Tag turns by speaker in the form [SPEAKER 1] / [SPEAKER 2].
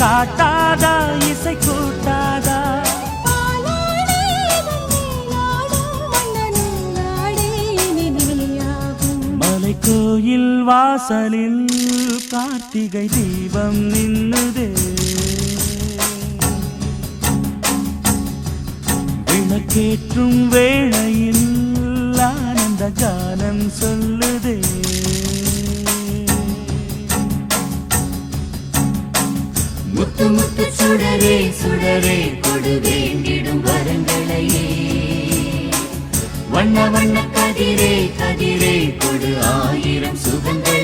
[SPEAKER 1] காட்டாதா இசை கூட்டாதா மலை கோயில் வாசலில் கார்த்திகை தீபம் நின்னுதே விளக்கேற்றும் வேளையில் ஆனந்த கானம் சொல்லுதே
[SPEAKER 2] முத்து முத்து சுடரே சுடரே கொடு வேண்டிடும் வரங்களையே வண்ண வண்ண கதிரே கதிரே கொடு ஆயிரம் சுகங்கள்